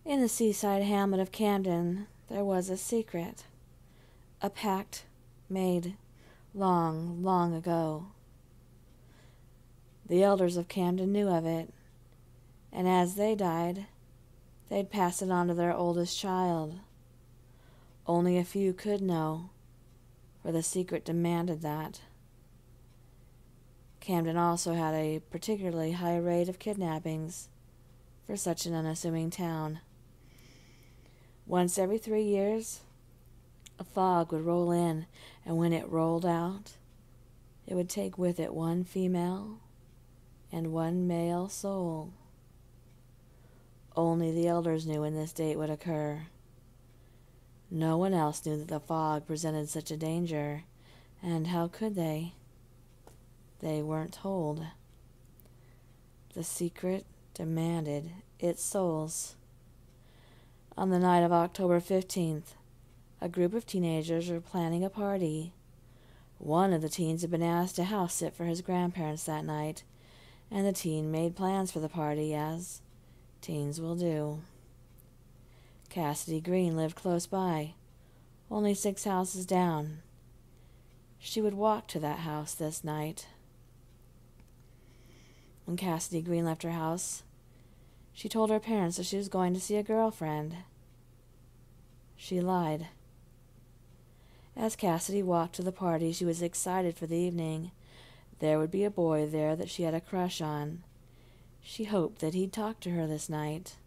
In the seaside hamlet of Camden there was a secret, a pact made long, long ago. The elders of Camden knew of it, and as they died, they'd pass it on to their oldest child. Only a few could know, for the secret demanded that. Camden also had a particularly high rate of kidnappings for such an unassuming town. Once every 3 years, a fog would roll in, and when it rolled out, it would take with it one female and one male soul. Only the elders knew when this date would occur. No one else knew that the fog presented such a danger, and how could they? They weren't told. The secret demanded its souls. On the night of October 15th, a group of teenagers were planning a party. One of the teens had been asked to house sit for his grandparents that night, and the teen made plans for the party, as teens will do. Cassidy Green lived close by, only 6 houses down. She would walk to that house this night. When Cassidy Green left her house, she told her parents that she was going to see a girlfriend. She lied. As Cassidy walked to the party, she was excited for the evening. There would be a boy there that she had a crush on. She hoped that he'd talk to her this night.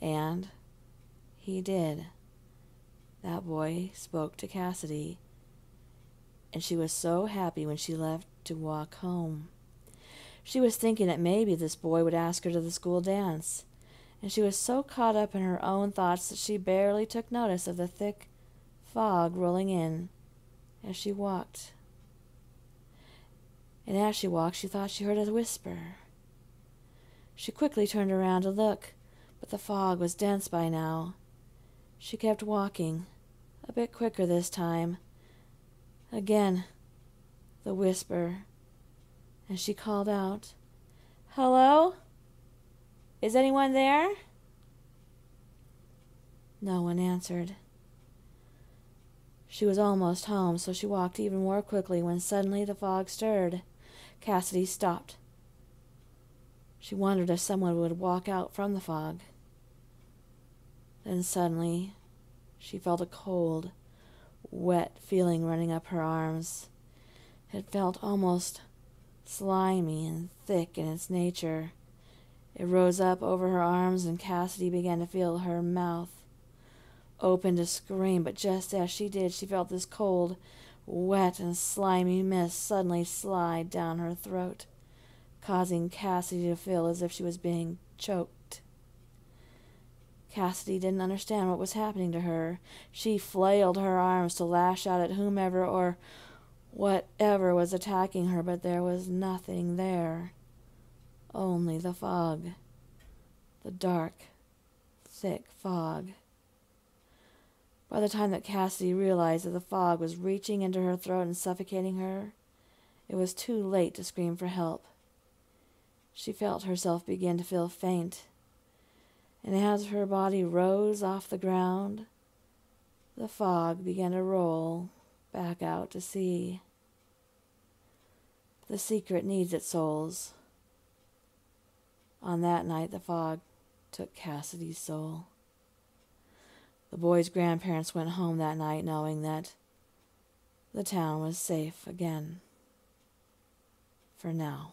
And he did. That boy spoke to Cassidy, and she was so happy when she left to walk home. She was thinking that maybe this boy would ask her to the school dance, and she was so caught up in her own thoughts that she barely took notice of the thick fog rolling in as she walked. And as she walked, she thought she heard a whisper. She quickly turned around to look, but the fog was dense by now. She kept walking, a bit quicker this time. Again, the whisper, and she called out, "Hello? Is anyone there?" No one answered. She was almost home, so she walked even more quickly when suddenly the fog stirred. Cassidy stopped. She wondered if someone would walk out from the fog. Then suddenly, she felt a cold, wet feeling running up her arms. It felt almost slimy and thick in its nature. It rose up over her arms, and Cassidy began to feel her mouth open to scream, but just as she did, she felt this cold, wet, and slimy mist suddenly slide down her throat, causing Cassidy to feel as if she was being choked. Cassidy didn't understand what was happening to her. She flailed her arms to lash out at whomever or whatever was attacking her, but there was nothing there. Only the fog. The dark, thick fog. By the time that Cassidy realized that the fog was reaching into her throat and suffocating her, it was too late to scream for help. She felt herself begin to feel faint, and as her body rose off the ground, the fog began to roll back out to sea. The secret needs its souls. On that night, the fog took Cassidy's soul. The boy's grandparents went home that night knowing that the town was safe again. For now.